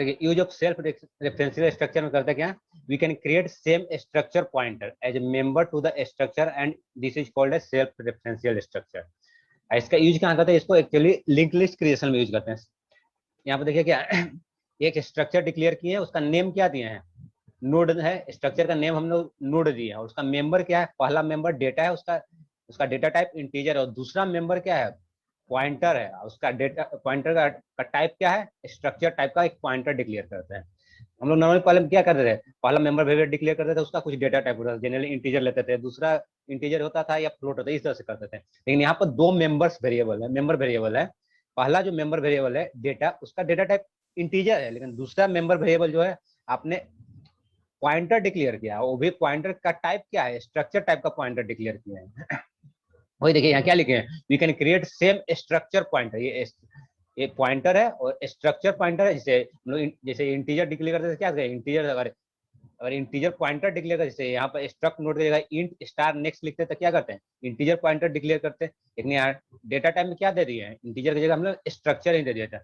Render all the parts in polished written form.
देखिए use of self referential structure में करते क्या, we can create same structure pointer as a member to the structure and this is called as self referential structure. इसका use कहाँ करते हैं, इसको एक्चुअली लिंक लिस्ट क्रिएशन में यूज करते हैं। यहाँ पे देखिए क्या एक स्ट्रक्चर डिक्लेयर किए हैं, उसका नेम क्या दिए हैं, नोड है, स्ट्रक्चर का नेम हम लोग नोड दिए हैं, और उसका मेंबर क्या है, पहला मेंबर डेटा है, उसका डेटा टाइप इंटीजर है, और दूसरा मेंबर क्या है, पॉइंटर है, उसका डेटा पॉइंटर का टाइप क्या है, स्ट्रक्चर टाइप का एक पॉइंटर डिक्लेयर करते हैं। हम लोग नॉर्मली पहले क्या करते थे, पहला मेंबर वेरिएबल डिक्लेयर करते थे, उसका कुछ डेटा टाइप होता था, जनरली इंटीजर लेते थे, दूसरा इंटीजर होता था या फ्लोट होता था, इस तरह से करते थे। लेकिन यहाँ पर दो मेंबर्स वेरिएबल है, मेंबर वेरिएबल है, पहला जो मेंबर वेरिएबल है डेटा, उसका डेटा टाइप इंटीजर है, लेकिन दूसरा मेंबर वेरिएबल जो है आपने पॉइंटर डिक्लेयर किया है, वो भी पॉइंटर का टाइप क्या है, स्ट्रक्चर टाइप का पॉइंटर डिक्लेयर किया है। वही देखिए यहाँ क्या लिखे हैं, we can create same structure pointer, ये पॉइंटर है और स्ट्रक्चर पॉइंटर है, जैसे इंटीजर डिक्लेयर करते थे क्या, इंटीजर अगर इंटीजर पॉइंटर डिक्लेयर करते, जैसे यहाँ पर स्ट्रक्ट नोट करेगा इंट स्टार नेक्स्ट लिखते तो क्या करते हैं, इंटीजर पॉइंटर डिक्लेयर करते हैं, लेकिन यहाँ डेटा टाइप में क्या दे दिए हैं, इंटीजर की जगह हम लोग स्ट्रक्चर ही दे दिया था।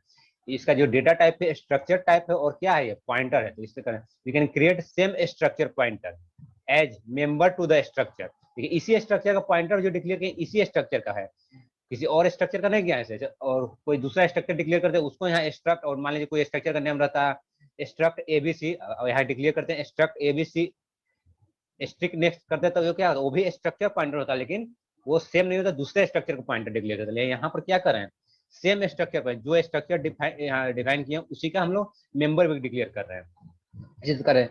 इसका जो डेटा टाइप है स्ट्रक्चर टाइप है, और क्या है, ये पॉइंटर है, तो इससे करें we can create same structure pointer as member to the structure. इसी स्ट्रक्चर का पॉइंटर जो डिक्लेयर किया इसी स्ट्रक्चर का है, किसी और स्ट्रक्चर का नहीं किया है, और कोई दूसरा स्ट्रक्चर डिक्लेयर करते हैं उसको यहाँ स्ट्रक्ट, और मान लीजिए कोई स्ट्रक्चर का नाम रहता है स्ट्रक्ट एबीसी, यहाँ डिक्लेयर करते हैं स्ट्रक्ट एबीसी स्ट्रिक्ट नेक्स्ट करते हैं, तो क्या होता है, वो भी स्ट्रक्चर पॉइंटर होता है, लेकिन वो सेम नहीं होता, दूसरे स्ट्रक्चर का पॉइंटर डिक्लेयर करते हैं। यहाँ पर क्या करें, सेम स्ट्रक्चर पर जो स्ट्रक्चर डिफाइन किया उसी का हम लोग मेंबर भी डिक्लेयर कर रहे हैं, करें,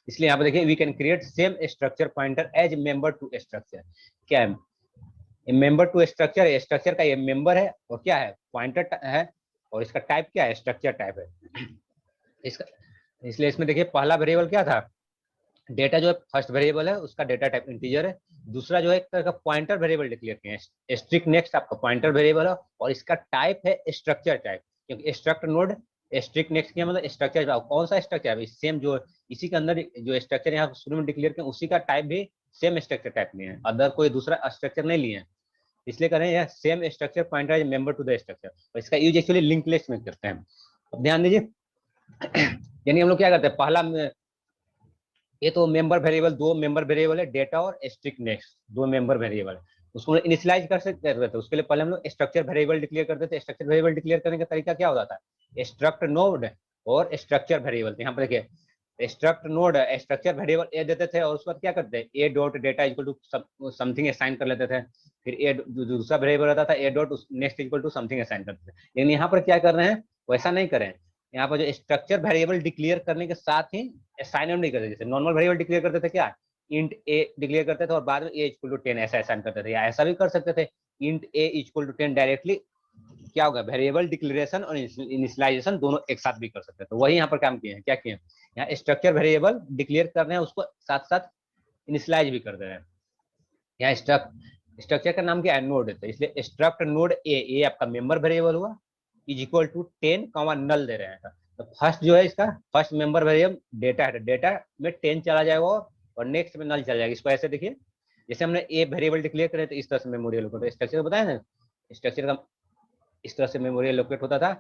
इसलिए यहाँ पर देखिए we can create same structure pointer as member to structure. क्या है, मेंबर टू स्ट्रक्चर, स्ट्रक्चर का ये मेंबर है, और क्या है, पॉइंटर है, और इसका टाइप क्या है, स्ट्रक्चर टाइप है इसका। इसलिए इसमें देखिए पहला वेरिएबल क्या था, डेटा जो है फर्स्ट वेरिएबल है, उसका डेटा टाइप इंटीजर है, दूसरा जो है एक तरह का पॉइंटर वेरिएबल डिक्लेयर किए हैं, स्ट्रिक्ट नेक्स्ट आपका पॉइंटर वेरिएबल है, और इसका टाइप है स्ट्रक्चर टाइप, क्योंकि स्ट्रक्ट नोड स्ट्रिक्ट नेक्स्ट किया मतलब स्ट्रक्चर, कौन सा स्ट्रक्चर है, सेम जो इसी के अंदर जो स्ट्रक्चर यहाँ शुरू में डिक्लेयर किया उसी का टाइप भी सेम स्ट्रक्चर टाइप में है, अदर कोई दूसरा स्ट्रक्चर नहीं लिए हैं, इसलिए करें यह same structure pointer member to the structure, और इसका यूज एक्चुअली लिंक लिस्ट में करते हैं। अब ध्यान दीजिए यानी हम लोग क्या करते हैं, पहला ये तो मेंबर वेरिएबल, दो मेंबर वेरिएबल है, डेटा और स्ट्रिक्ट नेक्स्ट, दो मेंबर वेरिएबल है, उसको इनिशियलाइज कर सकते थे, उसके लिए पहले हम लोग स्ट्रक्चर वेरिएबल डिक्लेयर करते थे। स्ट्रक्चर वेरिएबल डिक्लेयर करने का तरीका क्या होता था, स्ट्रक्ट नोड और स्ट्रक्चर वेरिएबल, यहाँ पर देखिए struct node structure variable A देते थे, और उसके बाद क्या करते हैं, A dot data equal to something assign कर लेते थे, फिर ए दूसरा वेरिएबल रहता था A dot next equal to something assign करते थे। लेकिन यहाँ पर क्या कर रहे हैं, वैसा नहीं करें, यहाँ पर जो स्ट्रक्चर वेरिएबल डिक्लेयर करने के साथ ही असाइनमेंट नहीं करते, जैसे नॉर्मल वेरिएबल डिक्लेयर करते थे क्या, इंट ए डिक्लेयर करते थे और बाद में ए इक्वल टू 10 ऐसा असाइन करते थे, या ऐसा भी कर सकते थे int A equal to 10 directly, क्या होगा, वेरिएबल डिक्लेरेशन और इनिशियलाइजेशन दोनों एक साथ भी कर सकते हैं। तो वही यहाँ पर काम किए हैं, क्या किए हैं, यहाँ स्ट्रक्चर वेरिएबल डिक्लेयर कर रहे हैं, उसको साथ साथ इनिशियलाइज भी कर दे रहे हैं। यहाँ स्ट्रक्चर का नाम क्या है, नोड है, तो इसलिए स्ट्रक्ट नोड ए आपका मेंबर वेरिएबल हुआ, इज इक्वल टू 10 नल दे रहे हैं, तो फर्स्ट जो है इसका फर्स्ट मेंबर वेरिएबल डेटा है, डेटा में 10 चला जाएगा और नेक्स्ट में नल चला जाएगा। इसको ऐसे देखिए, जैसे हमने ए वेरिएबल डिक्लेयर करे तो इस तरह से मेमोरी एलोकेट, स्ट्रक्चर बताया ना, स्ट्रक्चर का इस तरह से मेमोरी एलोकेट होता था।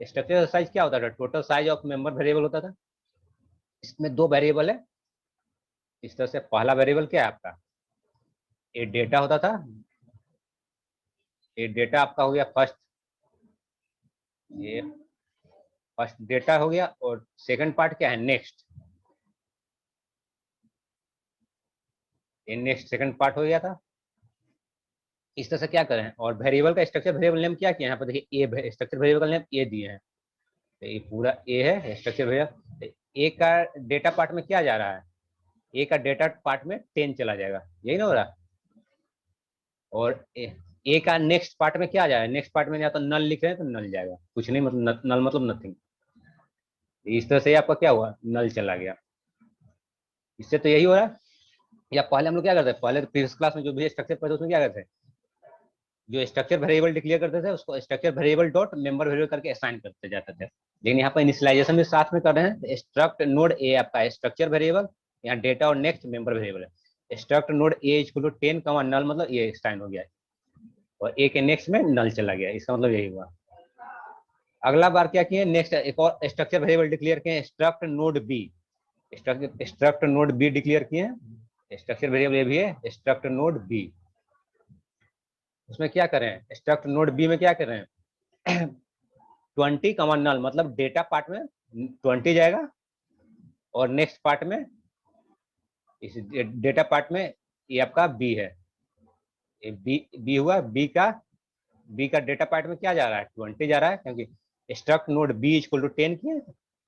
स्ट्रक्चर का साइज क्या होता था, total size of member variable होता था, इसमें दो वेरिएबल है, इस तरह से पहला वेरिएबल क्या है आपका, ये डेटा होता था, ये डेटा आपका हो गया फर्स्ट, ये फर्स्ट डेटा हो गया, और सेकंड पार्ट क्या है, नेक्स्ट, ये नेक्स्ट सेकंड पार्ट हो गया था। इस तरह से क्या करें, और वेरिएबल का स्ट्रक्चर वेरिएबल नेम क्या किया, यहाँ पर देखिए ए स्ट्रक्चर वेरिएबल का नेम ए दिए हैं, तो ये पूरा ए है स्ट्रक्चर वेरिएबल। ए का डेटा पार्ट में क्या जा रहा है, ए का डेटा पार्ट में 10 चला जाएगा, यही ना हो रहा, और ए का नेक्स्ट पार्ट में क्या जाएगा, नेक्स्ट पार्ट में या तो नल लिख रहे हैं तो नल जाएगा, कुछ नहीं, मतलब नल मतलब नथिंग। इस तरह से आपका क्या हुआ, नल चला गया, इससे तो यही हो रहा है। या पहले हम लोग क्या करते हैं, पहले तो प्रीवियस क्लास में जो भी स्ट्रक्चर पढ़े उसमें क्या करते हैं, जो स्ट्रक्चर वेरिएबल डिक्लेयर करते थे उसको structure variable dot member variable करके असाइन करते जाते थे, लेकिन यहाँ पर इनिशियलाइजेशन भी साथ में कर रहे हैं। स्ट्रक्ट नोड ए आपका स्ट्रक्चर वेरिएबल, यहाँ डेटा और नेक्स्ट मेंबर वेरिएबल है, struct node A equal to 10 null, मतलब ये असाइन हो गया, और ए के नेक्स्ट में नल चला गया, इसका मतलब यही हुआ। अगला बार क्या किए, नेक्स्ट एक और स्ट्रक्चर वेरिएबल डिक्लेयर किए, struct node B. Struct node B declare किए, स्ट्रक्चर वेरिएबल ये भी है स्ट्रक्ट नोड बी। उसमें क्या करें, स्ट्रक्ट नोड बी में क्या करें 20 कमा नल, मतलब डेटा पार्ट में 20 जाएगा और नेक्स्ट पार्ट में, इस डेटा पार्ट में ये आपका बी है, ये बी हुआ, बी का डेटा पार्ट में क्या जा रहा है 20 जा रहा है, क्योंकि struct node B equal to 10 किए,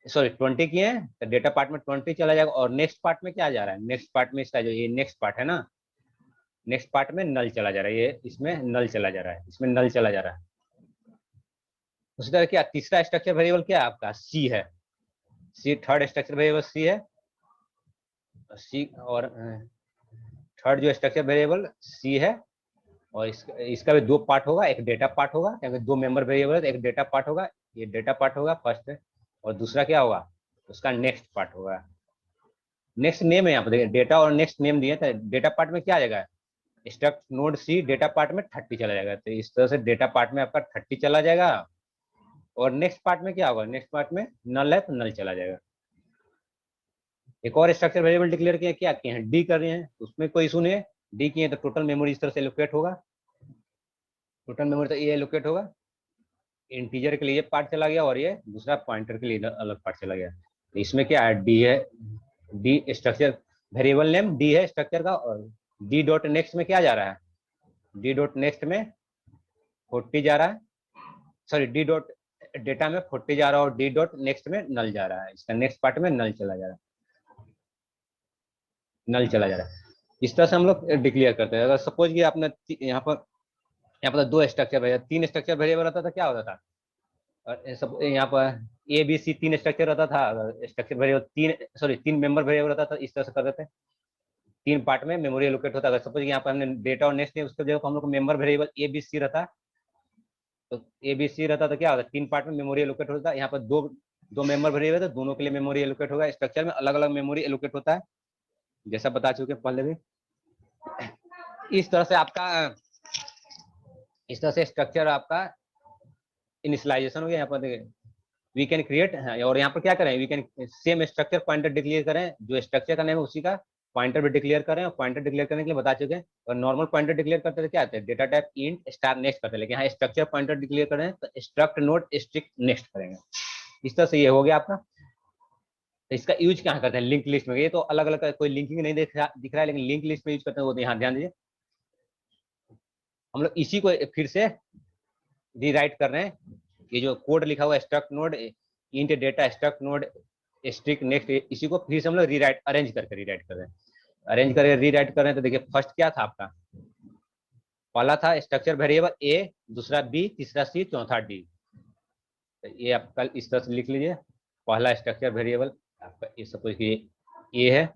सॉरी 20 किए हैं, तो डेटा पार्ट में 20 चला जाएगा। और नेक्स्ट पार्ट में क्या जा रहा है, नेक्स्ट पार्ट में इसका जो ये नेक्स्ट पार्ट है ना, नेक्स्ट पार्ट में नल चला जा रहा है, ये इसमें नल चला जा रहा है, इसमें नल चला जा रहा है। उसी तरह क्या तीसरा स्ट्रक्चर वेरिएबल क्या है आपका सी है, सी थर्ड स्ट्रक्चर वेरिएबल सी है, सी और थर्ड जो स्ट्रक्चर वेरिएबल सी है, और इसका भी दो पार्ट होगा, एक डेटा पार्ट होगा क्योंकि दो मेंबर वेरिएबल है, तो एक डेटा पार्ट होगा, ये डेटा पार्ट होगा फर्स्ट, और दूसरा क्या होगा उसका नेक्स्ट पार्ट होगा। नेक्स्ट नेम है यहाँ पर देखिए, डेटा और नेक्स्ट नेम दिए, तो डेटा पार्ट में क्या आ जाएगा स्ट्रक्ट नोड सी, डेटा पार्ट में 30 चला जाएगा, तो इस तरह से डेटा पार्ट में आपका 30 चला जाएगा, और नेक्स्ट पार्ट में क्या होगा, नेक्स्ट पार्ट में नल है तो नल चला जाएगा। एक और स्ट्रक्चर वेरिएबल डिक्लेयर किए, क्या किए हैं डी कर रहे हैं, उसमें कोई इशू नहीं है, डी किए तो टोटल मेमोरी इस तरह से एलोकेट होगा, टोटल मेमोरी तो ये एलोकेट होगा, इंटीजर के लिए पार्ट चला गया और ये दूसरा पॉइंटर के लिए अलग पार्ट चला गया। तो इसमें क्या है डी है, D structure variable name D है स्ट्रक्चर का, और डी डॉट नेक्स्ट में क्या जा रहा है, डी डॉट नेक्स्ट में 40 जा रहा है, सॉरी डी डॉट डेटा में 40 जा रहा है और डी डॉट नेक्स्ट में नल जा रहा है, इसका नेक्स्ट पार्ट में नल चला जा रहा है, नल चला जा रहा है। इस तरह से हम लोग डिक्लेयर करते हैं। अगर सपोज कि आपने यहाँ पर दो स्ट्रक्चर वेरिएबल, तीन स्ट्रक्चर वेरिएबल रहता था, क्या होता था, और सब यहाँ पर ए बी सी तीन स्ट्रक्चर रहता था, स्ट्रक्चर वेरिएबल तीन मेंबर वेरिएबल रहता था, इस तरह से कर देते हैं, तीन पार्ट में मेमोरी एलोकेट होता है। सपोज यहाँ पर हमने डेटा और नेक्स्ट उसके जगह हम लोग member variable A B C रहता, तो ए बी सी रहता तो क्या होता, तीन पार्ट में मेमोरी एलोकेट होता है। यहाँ पर दो मेंबर वेरिएबल, तो दोनों के लिए मेमोरी एलोकेट होगा, स्ट्रक्चर में अलग अलग मेमोरी एलोकेट होता है, जैसा बता चुके पहले भी। इस तरह से आपका, इस तरह से स्ट्रक्चर आपका इनिशियलाइजेशन हो गया। यहाँ पर देखिए वी कैन क्रिएट, और यहाँ पर क्या करें, we can same structure pointer declare करें, जो स्ट्रक्चर का नेम है उसी का पॉइंटर भी डिक्लेयर करें, और पॉइंटर डिक्लेयर करने के लिए बता चुके हैं। और नॉर्मल पॉइंटर डिक्लेयर करते थे क्या आते हैं, data type int star next करते हैं, लेकिन यहाँ स्ट्रक्चर पॉइंटर डिक्लेयर करें तो स्ट्रक्ट नोड स्ट्रिक्ट नेक्स्ट करेंगे। इस तरह से ये हो गया आपका। तो इसका यूज कहाँ करते हैं, लिंक लिस्ट में, ये तो अलग अलग कोई लिंकिंग नहीं दिख रहा है, लेकिन लिंक लिस्ट में यूज करते हैं, वो तो यहाँ ध्यान दीजिए। हम लोग इसी को फिर से रीराइट कर रहे हैं, ये जो कोड लिखा हुआ है struct node int data struct node strict next, इसी को फिर से हम लोग रीराइट अरेंज करके रीराइट कर रहे हैं, अरेंज करके रीराइट कर रहे हैं। तो देखिए फर्स्ट क्या था आपका, पहला था स्ट्रक्चर वेरिएबल ए, दूसरा बी, तीसरा सी, चौथा डी। तो ये आप कल इस तरह से लिख लीजिए, पहला स्ट्रक्चर वेरिएबल आपका ये सपोज ए है,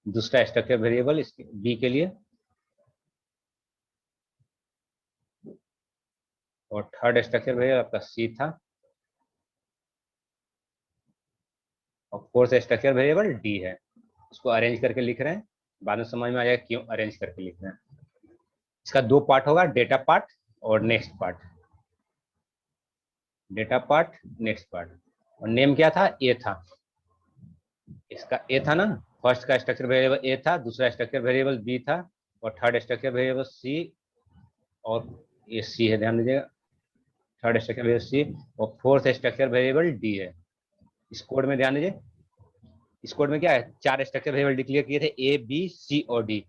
दूसरा स्ट्रक्चर वेरिएबल इसके बी के लिए, और थर्ड स्ट्रक्चर वेरिएबल आपका सी था, और फोर्थ स्ट्रक्चर वेरिएबल डी है। उसको अरेंज करके लिख रहे हैं, बाद में समझ में आ जाएगा क्यों अरेंज करके लिख रहे हैं। इसका दो पार्ट होगा, डेटा पार्ट और next part, data part next part. और नेम क्या था, ए था, इसका ए था ना, फर्स्ट का स्ट्रक्चर वेरिएबल ए था, दूसरा स्ट्रक्चर वेरिएबल बी था, और थर्ड स्ट्रक्चर वेरिएबल सी, और ये सी है, ध्यान दीजिएगा, थर्ड स्ट्रक्चर वेरिएबल सी, और फोर्थ स्ट्रक्चर वेरिएबल डी है। इस कोड में ध्यान दीजिए, इस कोड में क्या है, चार स्ट्रक्चर वेरिएबल डिक्लेयर किए थे, ए बी सी और डी।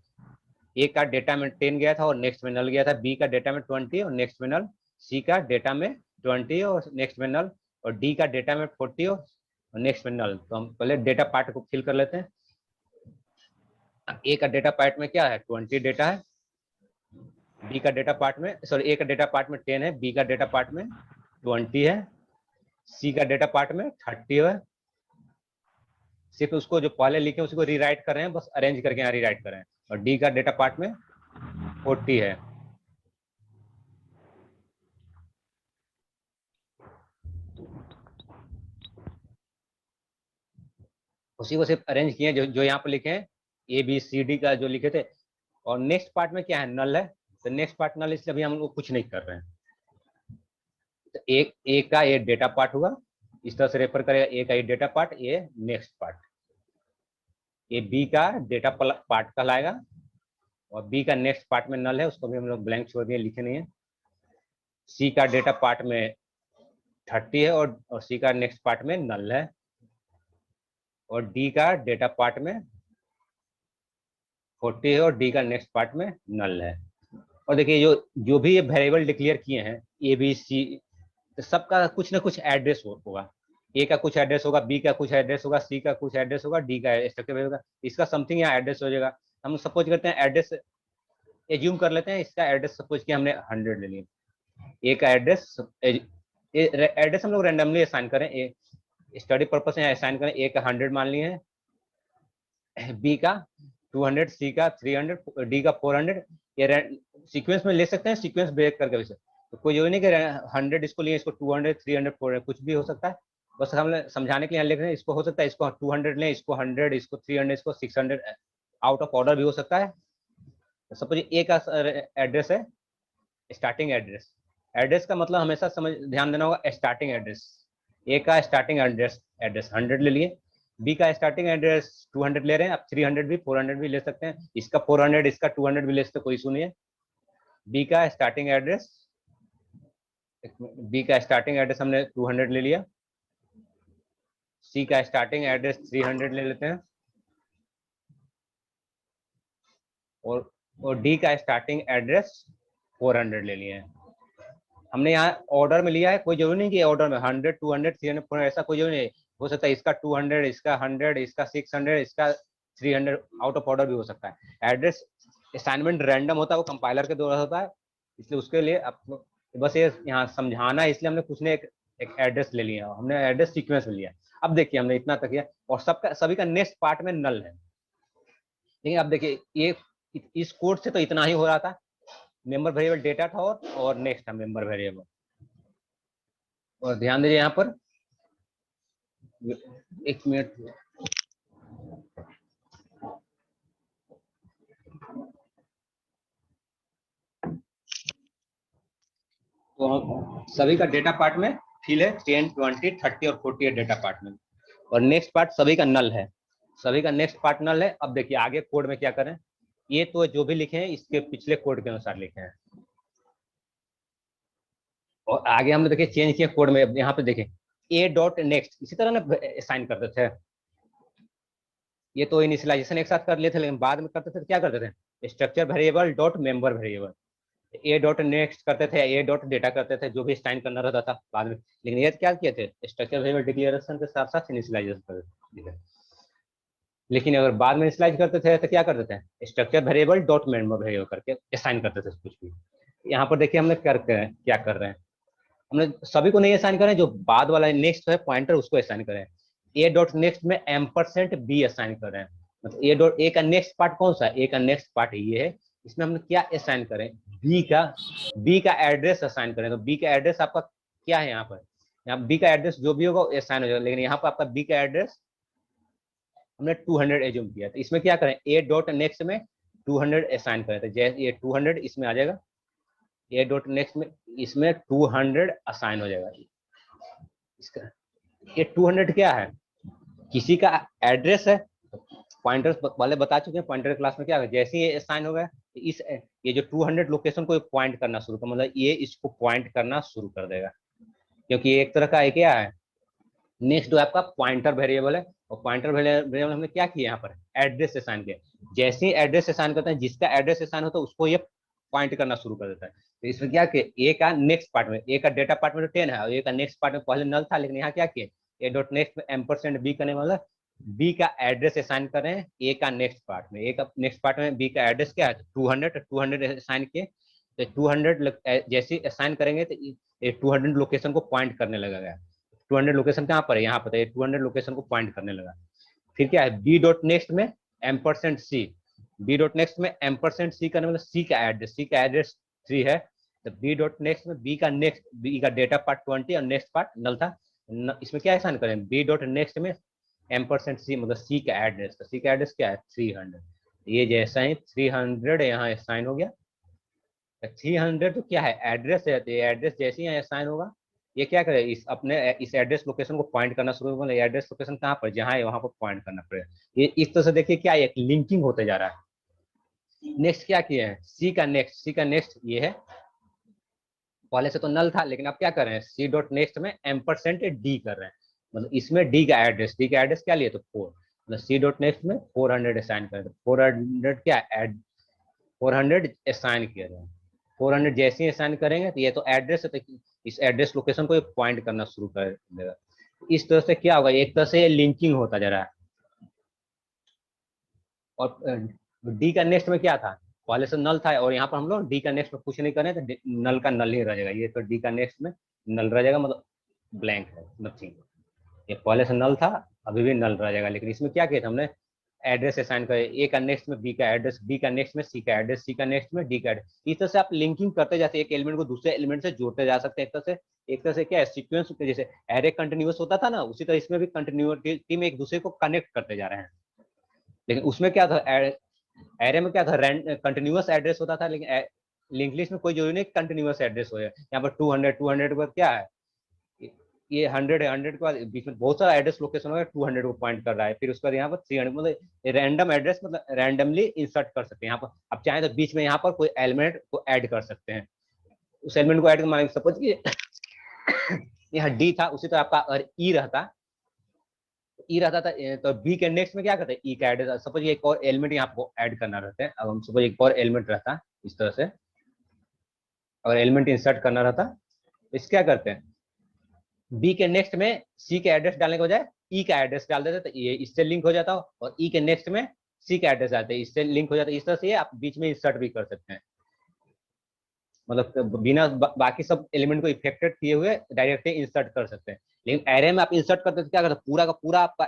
ए का डेटा में 10 गया था और नेक्स्ट में नल गया था, बी का डेटा में 20 और नेक्स्ट में नल, सी का डेटा में 20 और नेक्स्ट में नल, और डी का डेटा में 40 और नेक्स्ट में नल। तो हम पहले डेटा पार्ट को फिल कर लेते हैं। ए का डेटा पार्ट में क्या है 20 डेटा है, बी का डेटा पार्ट में, सॉरी ए का डेटा पार्ट में 10 है, बी का डेटा पार्ट में 20 है, सी का डेटा पार्ट में 30 है। सिर्फ उसको जो पहले लिखे उसी को रीराइट कर रहे हैं, बस अरेंज करके यहाँ रीराइट कर रहे हैं। और डी का डेटा पार्ट में 40 है। उसी को सिर्फ अरेंज किए जो यहाँ पर लिखे हैं, ए बी सी डी का जो लिखे थे। और नेक्स्ट पार्ट में क्या है, नल है, तो नेक्स्ट पार्ट नल, इसलिए अभी हम लोग कुछ नहीं कर रहे हैं। ए का ये डेटा पार्ट होगा, इस तरह से रेफर करेगा, ए का ये डेटा पार्ट, ये नेक्स्ट पार्ट, ये बी का डेटा पार्ट कहलाएगा, और बी का नेक्स्ट पार्ट में नल है, उसको भी हम लोग ब्लैंक छोड़ दिए, लिखे नहीं है। सी का डेटा पार्ट में 30 है और सी का नेक्स्ट पार्ट में नल है, और डी का डेटा पार्ट में 40 है और डी का नेक्स्ट पार्ट में नल है। और देखिए जो भी ये वेरिएबल डिक्लेयर किए हैं ए बी सी, तो सबका कुछ ना कुछ एड्रेस होगा, ए का कुछ एड्रेस होगा, बी का कुछ एड्रेस होगा, सी का कुछ एड्रेस होगा, डी का स्ट्रक्चर होगा, इसका समथिंग यहाँ एड्रेस हो जाएगा। हम सपोज करते हैं एड्रेस एज्यूम कर लेते हैं, इसका एड्रेस सपोज कि हमने 100 ले लिया, ए का एड्रेस एड्रेस हम लोग रैंडमली असाइन करें, ए स्टडी पर्पस में असाइन करें, ए का 100 मान लिए हैं, बी का 200, सी का 300, डी का 400, ये सीक्वेंस में ले सकते हैं, सीक्वेंस ब्रेक करके वैसे, तो कोई जो नहीं कि 100 इसको लिए, इसको 200, 300, 400 कुछ भी हो सकता है, बस हम समझाने के लिए लिख रहे हैं। इसको हो सकता है इसको 200 लें, इसको 100, इसको 300, इसको 600, आउट ऑफ ऑर्डर भी हो सकता है। सपोज ए का एड्रेस है स्टार्टिंग एड्रेस, एड्रेस का मतलब हमेशा समझ ध्यान देना होगा स्टार्टिंग एड्रेस, ए का स्टार्टिंग एड्रेस 100 ले लिए, बी का स्टार्टिंग एड्रेस 200 ले रहे हैं, आप 300 भी 400 भी ले सकते हैं, इसका 400 इसका 200 भी ले सकते, कोई इशू नहीं है। बी का स्टार्टिंग एड्रेस, बी का स्टार्टिंग एड्रेस हमने 200 ले लिया, सी का स्टार्टिंग एड्रेस 300 ले लेते हैं, और डी का स्टार्टिंग एड्रेस 400 ले लिए हैं। हमने यहाँ ऑर्डर में लिया है, कोई जरूरी नहीं कि ऑर्डर में 100, 200, 300, 400 ऐसा कोई जरूरी नहीं, हो सकता है इसका 200, इसका 100, इसका 600, इसका 300, आउट ऑफ ऑर्डर भी हो सकता है। एड्रेस असाइनमेंट रैंडम होता है, वो कंपाइलर के द्वारा होता है, इसलिए उसके लिए आप बस ये यहाँ समझाना है, इसलिए हमने कुछ ने एक एड्रेस ले लिया, हमने एड्रेस सीक्वेंस में लिया। अब देखिए हमने इतना तक किया, और सभी का नेक्स्ट पार्ट में नल है। लेकिन अब देखिए ये इस कोड से तो इतना ही हो रहा था, मेंबर वेरिएबल डेटा था और नेक्स्ट था मेंबर वेरिएबल। और ध्यान दीजिए यहाँ पर, एक मिनट, तो सभी का डेटा पार्ट में फिल है 10, 20, 30 और 48 डेटा पार्ट में, और नेक्स्ट पार्ट सभी का नल है, सभी का नेक्स्ट पार्ट नल है। अब देखिए आगे कोड में क्या करें, ये तो जो भी लिखे हैं इसके पिछले कोड के अनुसार लिखे हैं, और आगे हमने देखिए चेंज किया कोड में। यहाँ पे देखें ए डॉट नेक्स्ट इसी तरह ना असाइन करते थे, ये तो इनिशियलाइजेशन एक साथ कर लेते थे, लेकिन बाद में करते थे क्या करते थे, structure variable dot member variable, ए डॉट नेक्स्ट करते थे, ए डॉट डेटा करते थे, जो भी असाइन करना रहता था बाद में। लेकिन ये क्या किए थे, स्ट्रक्चर वेरिएबल डिक्लेरेशन के साथ साथ इनिशियलाइजेशन करते थे। लेकिन अगर बाद में इनिशियलाइज करते थे तो क्या करते थे, structure variable dot member variable करके असाइन करते थे कुछ भी। यहाँ पर देखिए हमने क्या कर रहे हैं, हमने सभी को नहीं असाइन करें, जो बाद वाला नेक्स्ट है पॉइंटर उसको असाइन करें। ए डॉट नेक्स्ट में %b असाइन कर रहे हैं, मतलब ए डॉट ए का नेक्स्ट पार्ट कौन सा है, ए का नेक्स्ट पार्ट ये है, इसमें हमने क्या असाइन करें, बी का एड्रेस असाइन करें। तो बी का एड्रेस आपका क्या है, यहाँ बी का एड्रेस जो भी होगा असाइन हो जाएगा, लेकिन यहाँ पर आपका बी का एड्रेस हमने 200 एज्यूम किया, तो इसमें क्या करें, ए डॉट नेक्स्ट में 200 असाइन करें, तो जैसे ये 200 इसमें आ जाएगा, ए डॉट नेक्स्ट में इसमें 200 असाइन हो जाएगा। इसका ये 200 क्या है, किसी का एड्रेस है, पॉइंटर्स वाले बता चुके हैं पॉइंटर क्लास में क्या है, जैसे ही ये असाइन हो गया इस ये जो 200 लोकेशन को पॉइंट करना शुरू कर, मतलब ये इसको पॉइंट करना शुरू कर देगा, क्योंकि ये एक तरह का क्या है, नेक्स्ट जो आपका पॉइंटर वेरिएबल है, और पॉइंटर वेरिएबल हमने क्या किया, यहाँ पर एड्रेस असाइन किया, जैसे ही एड्रेस असाइन करते हैं, जिसका एड्रेस असाइन होता है उसको ये पॉइंट करना शुरू कर देता है। तो इसमें क्या किया, ए का नेक्स्ट पार्ट में, ए का डेटा पार्ट में तो 10 है, और ए का नेक्स्ट पार्ट में पहले नल था, लेकिन यहाँ क्या किया, ए डॉट नेक्स्ट में %b करने वाला, बी का एड्रेस असाइन कर रहे हैं ए का नेक्स्ट पार्ट में, ए का नेक्स्ट पार्ट में बी का एड्रेस क्या है 200 असाइन किए, तो 200 जैसे असाइन करेंगे तो ये 200 लोकेशन को पॉइंट करने लगेगा। 200 लोकेशन कहाँ पर है, यहाँ पर, 200 लोकेशन को पॉइंट करने लगा। फिर क्या है, बी डॉट नेक्स्ट में %c, बी डॉट नेक्स्ट में %c करने मतलब सी का एड्रेस 3 है, तो बी डॉट नेक्स्ट में बी का डेटा पार्ट 20 और नेक्स्ट पार्ट नल था, इसमें क्या असाइन करें, बी डॉट नेक्स्ट में %c मतलब सी का एड्रेस, तो सी का एड्रेस क्या है 300, ये जैसा ही 300 यहाँ असाइन हो गया, 300 तो क्या है एड्रेस है, तो ये एड्रेस जैसे ही यहाँ असाइन होगा ये क्या करे, इस अपने इस एड्रेस लोकेशन को पॉइंट करना शुरू कर, एड्रेस लोकेशन कहाँ पर जहाँ है वहां पर पॉइंट करना पड़ेगा। ये इस तरह से देखिए क्या एक लिंकिंग होते जा रहा है। नेक्स्ट क्या किया है, सी का नेक्स्ट ये है, पहले से तो नल था लेकिन अब क्या कर रहे हैं, सी डॉट नेक्स्ट में एम्परसेंट डी कर रहे हैं, मतलब इसमें डी का एड्रेस क्या लिए तो 4, मतलब सी डॉट नेक्स्ट में 400 असाइन कर रहे, 400 क्या एड 400 असाइन किया जाए। 400 जैसे ही असाइन करेंगे तो ये तो एड्रेस है, तो इस एड्रेस लोकेशन को पॉइंट करना शुरू कर देगा। इस तरह से क्या होगा, एक तरह से लिंकिंग होता जा रहा है। और डी का नेक्स्ट में क्या था, पहले से नल था और यहाँ पर हम लोग डी का नेक्स्ट में कुछ नहीं करें तो नल का नल ही रह जाएगा, ये तो डी का नेक्स्ट में नल रह जाएगा, मतलब ब्लैंक है, नथिंग। ये पहले से नल था, अभी भी नल रह जाएगा, लेकिन इसमें क्या किया था हमने, एड्रेस असाइन करे, ए का नेक्स्ट में बी का एड्रेस, बी का नेक्स्ट में सी का एड्रेस, सी का नेक्स्ट में डी का एड्रेस। इस तरह से आप लिंकिंग करते जाते, एक एलिमेंट को दूसरे एलिमेंट से जोड़ते जा सकते हैं। एक तरह से क्या है, सीक्वेंस जैसे एरे कंटिन्यूअस होता था ना, उसी तरह इसमें भी कंटिन्यूटी में एक दूसरे को कनेक्ट करते जा रहे हैं। लेकिन उसमें क्या था, एरे में क्या था, कंटिन्यूअस एड्रेस होता था, लेकिन लिंक लिस्ट में कोई जरूरी नहीं कंटिन्यूअस एड्रेस हो जाए। यहाँ पर 200 के बाद क्या है, ये 100 है, 100 के बाद बीच में बहुत सारा एड्रेस लोकेशन होगा, 200 को पॉइंट कर रहा है, फिर उसके बाद यहाँ पर 300, मतलब रैंडम एड्रेस, मतलब रैंडमली इंसर्ट कर सकते हैं। यहाँ पर आप चाहें तो बीच में यहाँ पर कोई एलिमेंट को ऐड कर सकते हैं। उस एलिमेंट को ऐड कर, सपोज यहाँ डी था, उसी तरह आपका अगर ई रहता, था तो बी के नेक्स्ट में क्या करते हैं, ई का एड्रेस, सपोज एक और एलिमेंट यहाँ को ऐड करना रहता है। अब हम सपोज एक और एलिमेंट रहता इस तरह से, और एलिमेंट इंसर्ट करना रहता, इस क्या करते हैं, बी के नेक्स्ट में सी के एड्रेस डालने के बजाय ई का एड्रेस डाल देते, तो ये इससे लिंक हो जाता, और ई के नेक्स्ट में सी का एड्रेस डालते हैं, इससे लिंक हो जाता है। इस तरह से आप बीच में इंसर्ट भी कर सकते हैं, मतलब बिना बाकी सब एलिमेंट को इफेक्टेड किए हुए डायरेक्टली इंसर्ट कर सकते हैं। लेकिन एरे में आप इंसर्ट करते तो क्या करते, पूरा का पूरा आपका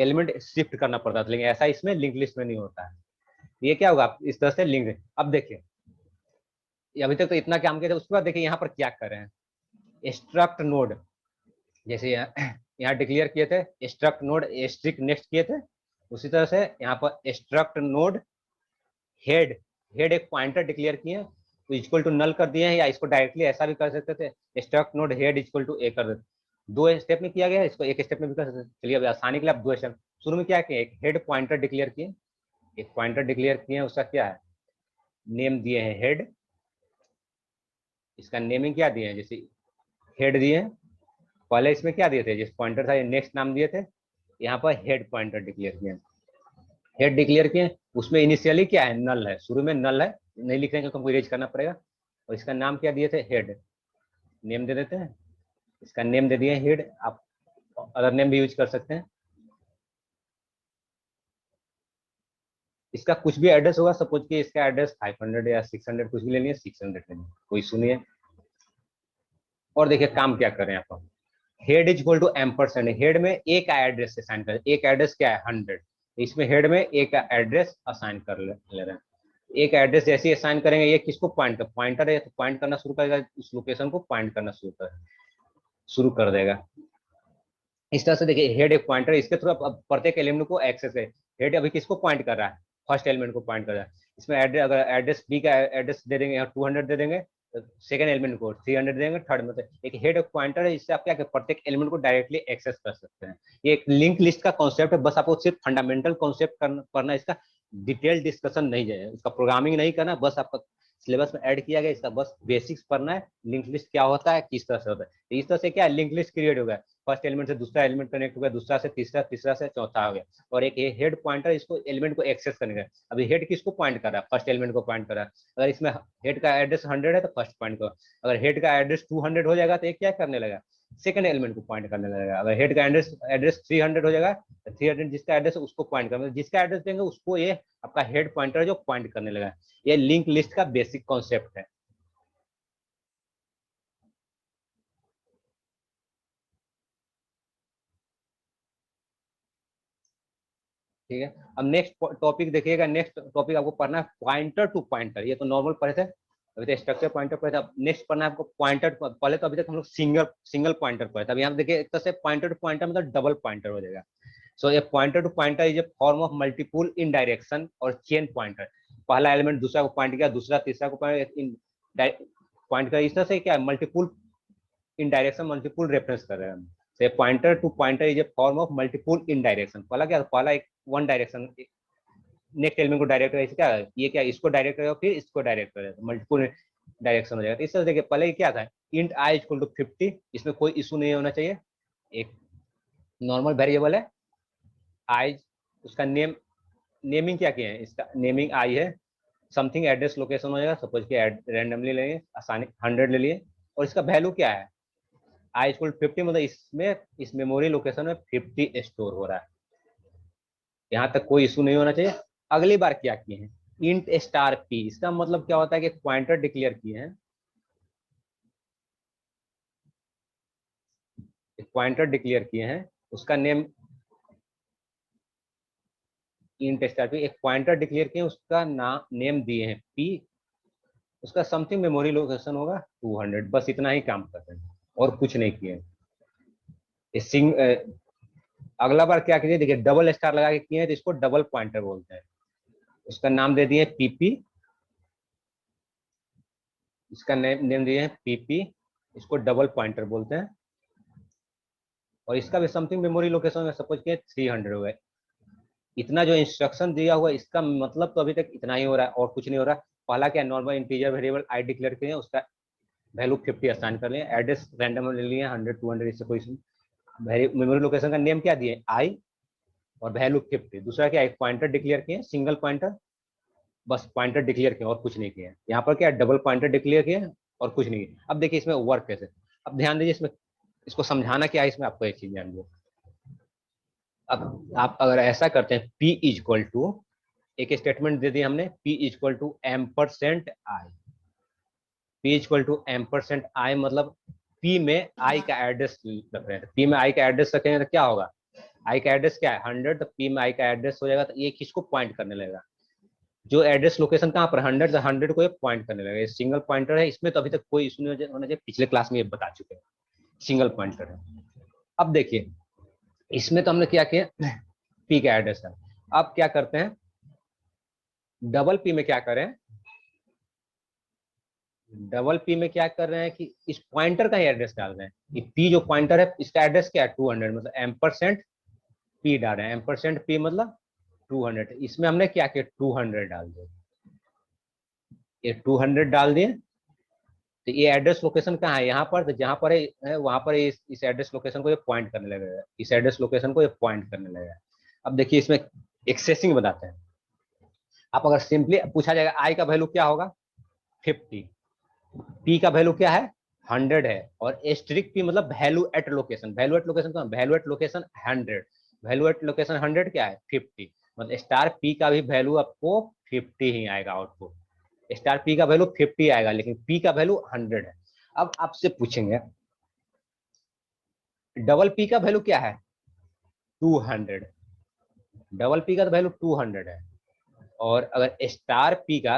एलिमेंट शिफ्ट करना पड़ता था, लेकिन ऐसा इसमें लिंक लिस्ट में नहीं होता है। ये क्या होगा, इस तरह से लिंक। अब देखिए अभी तक तो इतना काम किया था, उसके बाद देखिए यहाँ पर क्या कर रहे हैं, स्ट्रक्ट नोड, जैसे यहाँ डिक्लेयर किए थे स्ट्रक्ट नोड स्ट्रिक्ट नेक्स्ट किए थे, उसी तरह से यहाँ पर स्ट्रक्ट नोड हेड, हेड एक पॉइंटर डिक्लेयर किए तो इक्वल टू नल कर दिए हैं, या इसको डायरेक्टली ऐसा भी कर सकते थे, struct node head equal to A कर देते। दो स्टेप में किया गया, इसको एक स्टेप में भी कर सकते। चलिए अब आसानी के लिए आप दो स्टेप, शुरू में क्या किए, एक हेड पॉइंटर डिक्लेयर किए, एक पॉइंटर डिक्लेयर किए, उसका क्या है नेम दिए हैं हेड, इसका नेमिंग क्या दिए हैं, जैसे हेड दिए हैं, पहले इसमें क्या दिए थे, जिस पॉइंटर था ये नेक्स्ट नाम दिए थे, यहाँ पर हेड पॉइंटर डिक्लेयर किए, हेड डिक्लेयर किए, उसमें इनिशियली क्या है नल है, शुरू में नल है, नहीं लिख रहे हैं हमको इरेज करना पड़ेगा, और इसका नाम क्या दिए थे हेड, नेम दे देते हैं, इसका नेम दे दिए हेड, आप अदर नेम भी यूज कर सकते हैं। इसका कुछ भी एड्रेस होगा, सपोज कि इसका एड्रेस 500 या 600 कुछ भी ले लिए, 600 ले लिए, कोई सुनिए। और देखिए काम क्या करें यहाँ पर, head is equal to ampersand, head में ए का एड्रेस असाइन करें, एक एड्रेस क्या है 100, इसमें हेड में ए का एड्रेस असाइन कर ले रहे हैं। एक एड्रेस जैसे ही असाइन करेंगे, ये किसको पॉइंटर है तो पॉइंट करना शुरू करेगा, उस लोकेशन को पॉइंट करना शुरू कर देगा। इस तरह से देखिए हेड एक पॉइंटर, इसके थ्रू प्रत्येक एलिमेंट को एक्सेस है। हेड अभी किसको पॉइंट कर रहा है, फर्स्ट एलिमेंट को पॉइंट कर रहा है। इसमें एड्रेस, अगर एड्रेस बी का एड्रेस दे देंगे 200 दे देंगे, सेकंड एलिमेंट को 300 देंगे, थर्ड में एक हेड एक पॉइंटर है, इससे आप क्या प्रत्येक एलिमेंट को डायरेक्टली एक्सेस कर सकते हैं। ये एक लिंक लिस्ट का कॉन्सेप्ट है, बस आपको सिर्फ फंडामेंटल कॉन्सेप्ट करना, इसका डिटेल डिस्कशन नहीं है, इसका प्रोग्रामिंग नहीं करना, बस आपका सिलेबस में ऐड किया गया, इसका बस बेसिक्स पढ़ना है, लिंक लिस्ट क्या होता है, किस तरह से होता है। इस तरह से क्या लिंक लिस्ट क्रिएट हो गया, फर्स्ट एलिमेंट से दूसरा एलिमेंट कनेक्ट हो गया, दूसरा से तीसरा, तीसरा से चौथा हो गया, और एक हेड पॉइंटर इसको एलिमेंट को एक्सेस करने का। अभी हेड किसको पॉइंट कर रहा है, फर्स्ट एलिमेंट को पॉइंट कर रहा है। अगर इसमें हेड का एड्रेस 100 है तो फर्स्ट पॉइंट को, अगर हेड का एड्रेस 200 हो जाएगा तो एक क्या करने लगा, सेकंड एलिमेंट को पॉइंट करने लगेगा। अगर हेड का एड्रेस 300 हो जाएगा तो 300 जिसका एड्रेस है उसको पॉइंट करना, जिसका एड्रेस देंगे उसको ये आपका हेड पॉइंटर जो पॉइंट करने लगा। ये लिंक लिस्ट का बेसिक कॉन्सेप्ट है। ठीक है, अब नेक्स्ट टॉपिक देखिएगा, नेक्स्ट टॉपिक आपको पढ़ना है पॉइंटर टू पॉइंटर। ये तो नॉर्मल पढ़े थे, अभी तो स्ट्रक्चर पॉइंटर पढ़े थे, अब नेक्स्ट पढ़ना है आपको पॉइंटर। पहले तो अभी तक हम लोग सिंगल पॉइंटर पढ़े थे, अब यहाँ देखिए एक तरह से पॉइंटर टू पॉइंटर मतलब डबल पॉइंटर हो जाएगा। सो ये pointer to pointer is a form of multiple indirection और चेन पॉइंटर। पहला एलिमेंट दूसरा को पॉइंट किया, दूसरा तीसरा को पॉइंट कर, इस तरह से क्या है multiple indirection multiple reference कर रहे हैं हम। से pointer to pointer is a form of multiple indirection. पहला क्या, पहला एक वन डायरेक्शन नेक्स्ट एलिमेंट को डायरेक्ट करेगा, क्या ये क्या इसको डायरेक्ट करेगा फिर इसको डायरेक्ट करेगा, मल्टीपल डायरेक्शन हो जाएगा। तो इस तरह देखिए पहले क्या था, इंट आई इक्वल टू 50, इसमें कोई इशू नहीं होना चाहिए, एक नॉर्मल वेरिएबल है आई, उसका नेमिंग क्या किया है, इसका नेमिंग आई है, समथिंग एड्रेस लोकेशन हो जाएगा, सपोज कि रैंडमली लेंगे, आसानी 100 ले लिए, और इसका वैल्यू क्या है आई इक्वल 50, मतलब इसमें इस मेमोरी लोकेशन में 50 स्टोर हो रहा है, यहाँ तक कोई इशू नहीं होना चाहिए। अगली बार क्या किए हैं, इंट स्टार पी, इसका मतलब क्या होता है कि पॉइंटर डिक्लेयर किए हैं, एक पॉइंटर डिक्लेयर किए हैं, उसका नेम इंट स्टार पी, एक पॉइंटर डिक्लेयर किए, उसका नाम नेम दिए हैं पी, उसका समथिंग मेमोरी लोकेशन होगा 200, बस इतना ही काम कर रहे हैं और कुछ नहीं किए। अगला बार क्या कीजिए, देखिए डबल स्टार लगा के किए हैं तो इसको डबल पॉइंटर बोलते हैं, उसका नाम दे दिए पीपी, इसका नेम दिए हैं पीपी, इसको डबल पॉइंटर बोलते हैं, और इसका भी समथिंग मेमोरी लोकेशन में सपोज किए 300 हुआ है। इतना जो इंस्ट्रक्शन दिया हुआ इसका मतलब तो अभी तक इतना ही हो रहा है और कुछ नहीं हो रहा। पहला क्या, normal integer variable I declare किए, उसका वैल्यू 50 असाइन कर लिए, एड्रेस रैंडम ले लिए 100 200, इससे कोई मेमोरी लोकेशन का नेम क्या दिए आई और वैल्यू 50। दूसरा क्या, एक पॉइंटर डिक्लेयर किए, सिंगल पॉइंटर, बस पॉइंटर डिक्लेयर किए और कुछ नहीं किया। यहाँ पर क्या डबल पॉइंटर डिक्लेयर किए और कुछ नहीं किया। अब देखिए इसमें वर्क कैसे, अब ध्यान दीजिए इसमें, इसको समझाना क्या है इसमें, आपको एक चीज ध्यान दीजिए। अब आप अगर ऐसा करते हैं P इक्वल टू, एक स्टेटमेंट दे दिया हमने, P equal to ampersand I, P equal to ampersand I, मतलब P में आई का एड्रेस रख रहे हैं, P में आई का एड्रेस रखेंगे तो क्या होगा, आई का एड्रेस क्या है 100, तो P में आई का एड्रेस हो जाएगा, तो ये किसको पॉइंट करने लगेगा, जो एड्रेस लोकेशन कहाँ पर 100, 100 को ये पॉइंट करने लगेगा। ये सिंगल पॉइंटर है, इसमें तो अभी तक कोई इशू नहीं होना चाहिए, पिछले क्लास में ये बता चुके हैं, सिंगल पॉइंटर है। अब देखिए इसमें तो हमने क्या किया, P का एड्रेस है, अब क्या करते हैं डबल P में क्या करें, डबल P में क्या कर रहे हैं कि इस पॉइंटर का ही एड्रेस डाल रहे हैं, ये P जो पॉइंटर है इसका एड्रेस क्या है 200, मतलब एम्परसेंट P डाल रहे हैं, एम्परसेंट P मतलब 200, इसमें हमने क्या किया 200 डाल दिया, ये 200 डाल दिए, तो ये एड्रेस लोकेशन कहाँ है यहाँ पर, तो जहाँ पर है वहां पर इस एड्रेस लोकेशन को ये पॉइंट करने लगेगा, इस एड्रेस लोकेशन को ये पॉइंट करने लगेगा। अब देखिए इसमें एक्सेसिंग बताते हैं, आप अगर सिंपली पूछा जाएगा आई का वैल्यू क्या होगा 50, पी का वैल्यू क्या है 100 है, और एस्ट्रिक पी मतलब value at location, value at location कौन, value at location 100, value at location 100 क्या है 50, मतलब स्टार पी का भी वैल्यू आपको 50 ही आएगा आउटपुट, स्टार पी का वैल्यू 50 आएगा, लेकिन पी का वैल्यू 100 है। अब आपसे पूछेंगे डबल पी का वैल्यू क्या है 200, डबल पी का तो वैल्यू 200 है, और अगर स्टार पी का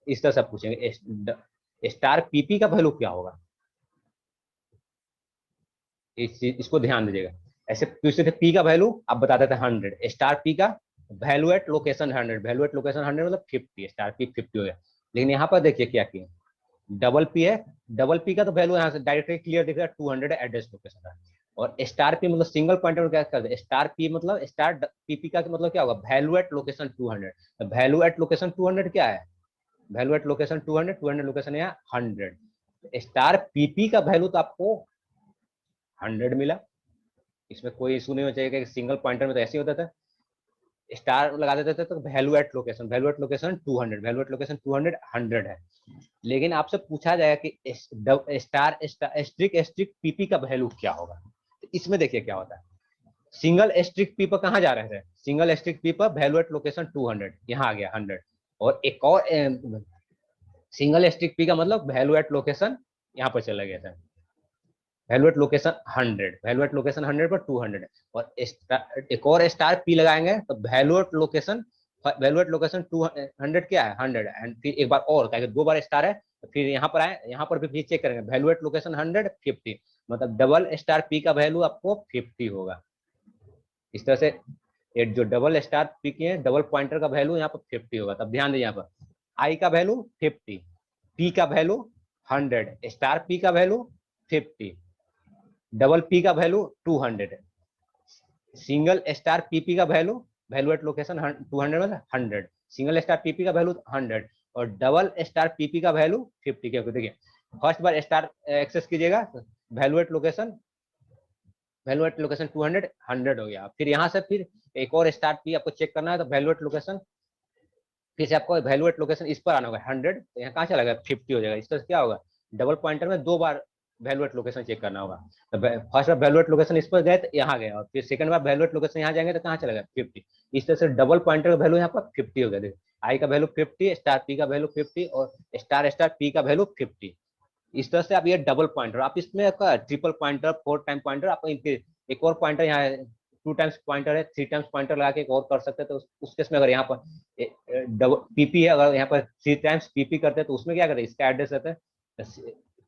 इस तरह से पूछेंगे स्टार पीपी का वैल्यू क्या होगा, इसको ध्यान दीजिएगा, ऐसे पूछते थे पी का वैल्यू आप बताते थे 100, स्टार पी का value at location 100, value at location 100 मतलब 50, स्टार पी 50 हो गया। लेकिन यहाँ पर देखिए क्या किया, डबल पी है, डबल पी का तो वैल्यू यहाँ से डायरेक्टली क्लियर दिख रहा है 200 एड्रेस लोकेशन का, और स्टार पी मतलब सिंगल पॉइंटर क्या करते हैं, स्टार पी मतलब स्टार पीपी का मतलब क्या होगा value at location 200, value at location 200 क्या है, वैल्यू एट लोकेशन 200, 200 लोकेशन है 100, स्टार पीपी का वैल्यू तो आपको 100 मिला, इसमें कोई इशू नहीं हो चाहिए कि सिंगल पॉइंटर में तो ऐसे ही होता था, स्टार लगा देते थे तो value at location 200, value at location 200 100 है। लेकिन आपसे पूछा जाएगा कि स्टार एस्ट्रिक एस्ट्रिक पीपी का वैल्यू क्या होगा, तो इसमें देखिए क्या होता है, सिंगल एस्ट्रिक पी पर कहाँ जा रहे थे, सिंगल एस्ट्रिक पी पर वैल्यू एट लोकेशन 200 यहाँ आ गया 100, और एक और सिंगल एस्ट्रिक पी का मतलब वैल्यू एट लोकेशन यहाँ पर चला गया था, value at location 100, value at location 100 पर 200, और एक और स्टार पी लगाएंगे तो वैल्यू एट लोकेशन 200 क्या है 100, एंड फिर एक बार और दो बार स्टार है, तो फिर यहाँ पर आए, यहाँ पर भी चेक करेंगे वैल्यू एट लोकेशन 100 50, मतलब डबल स्टार पी का वैल्यू आपको 50 होगा। इस तरह से ये जो डबल स्टार पी के डबल पॉइंटर का वैल्यू यहाँ पर 50 होगा। तब ध्यान दीजिए यहाँ पर आई का वैल्यू 50, पी का वैल्यू 100, स्टार पी का वैल्यू 50, डबल पी का वैल्यू 200 है, सिंगल स्टार पीपी का वैल्यू एट लोकेशन 200 मतलब 100, सिंगल स्टार पीपी का वैल्यू 100 और डबल स्टार पीपी का वैल्यू 50। क्योंकि देखिए फर्स्ट बार स्टार एक्सेस कीजिएगा वैल्यू एट लोकेशन 200 100 हो गया। फिर यहाँ से फिर एक और स्टार पी आपको चेक करना है तो वैल्यू एट लोकेशन, फिर से आपको वैल्यू एट लोकेशन इस पर आना होगा 100, तो यहाँ कहाँ चला गया 50 हो जाएगा। इस तरह से क्या होगा डबल पॉइंटर में 2 बार वैल्यू एट लोकेशन चेक करना होगा। तो first bar value at location इस पर गए तो यहाँ गए और फिर second bar value at location यहाँ जाएंगे तो कहाँ चला गया 50। इस तरह से डबल पॉइंटर का वैल्यू यहाँ पर 50 हो गया। देखिए आई का वैल्यू 50, स्टार पी का वैल्यू 50 और स्टार पी का वैल्यू 50। इस तरह से आप ये डबल पॉइंटर, आप इसमें ट्रिपल पॉइंटर 4 टाइम पॉइंटर, आप एक और पॉइंटर यहाँ 2 टाइम्स पॉइंटर है 3 टाइम्स पॉइंटर लगा के एक और कर सकते हैं। तो उस केस में अगर यहाँ पर डबल पीपी है, अगर यहाँ पर 3 टाइम्स पीपी करते हैं तो उसमें क्या करते हैं इसका एड्रेस रहता है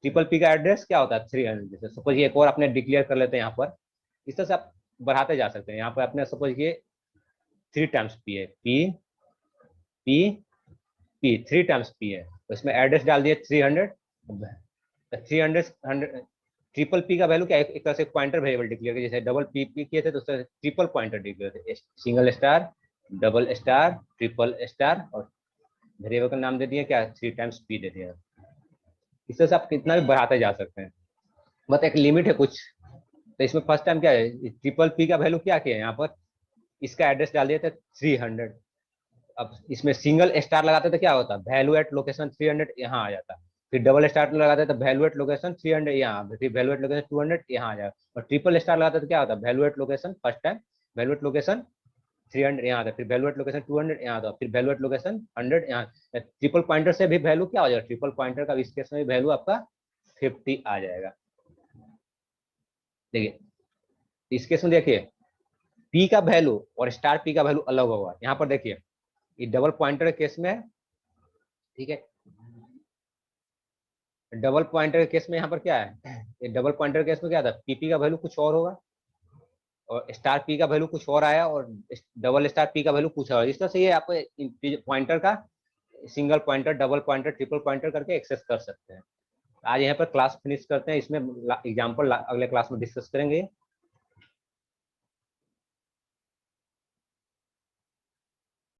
ट्रिपल पी का एड्रेस क्या होता है 300। जैसे सपोज ये एक और आपने डिक्लेयर कर लेते हैं यहाँ पर, इस तरह से आप बढ़ाते जा सकते हैं। यहाँ पर आपने सपोज ये 3 टाइम्स पी है, P P P 3 times P है तो इसमें एड्रेस डाल दिए 300, 300 ट्रिपल पी का वैल्यू क्या है एक तरह से पॉइंटर वेरिएबल डिक्लेयर किया, जैसे डबल पी पी किए थे तो उससे ट्रिपल पॉइंटर डिक्लेयर थे, single star double star triple star और वेरिएबल का नाम दे दिया क्या 3 टाइम्स पी दे दिया। इस तरह से आप कितना भी बढ़ाते जा सकते हैं, बट एक लिमिट है कुछ। तो इसमें फर्स्ट टाइम क्या है ट्रिपल पी का वैल्यू क्या किया है यहाँ पर इसका एड्रेस डाल दिया था 300। अब इसमें सिंगल स्टार लगाते तो क्या होता वैल्यू एट लोकेशन 300 यहाँ आ जाता, फिर डबल स्टार लगाते तो वैल्यू एट लोकेशन 300 यहाँ, फिर वैल्यू एट लोकेशन 200 यहाँ आ जाएगा। और ट्रिपल स्टार लगाते तो क्या होता value at location first time value at location 300 यहाँ आता, फिर वैल्यू एट लोकेशन 200 यहाँ आता, फिर वैल्यू एट लोकेशन 100 यहाँ। ट्रिपल पॉइंटर से भी वैल्यू क्या हो जाएगा ट्रिपल पॉइंटर का इस केस में वैल्यू आपका 50 आ जाएगा। देखिए इस केस में देखिए पी का वैल्यू और स्टार पी का वैल्यू अलग होगा। यहाँ पर देखिए ये डबल पॉइंटर केस में, ठीक है, डबल पॉइंटर केस में यहाँ पर क्या है ये डबल पॉइंटर केस में क्या था पीपी का वैल्यू कुछ और होगा और स्टार पी का वैल्यू कुछ और आया और डबल स्टार पी का वैल्यू कुछ और। इस तरह से ये आप पॉइंटर का single pointer double pointer triple pointer करके एक्सेस कर सकते हैं। आज यहाँ पर क्लास फिनिश करते हैं, इसमें एग्जाम्पल अगले क्लास में डिस्कस करेंगे।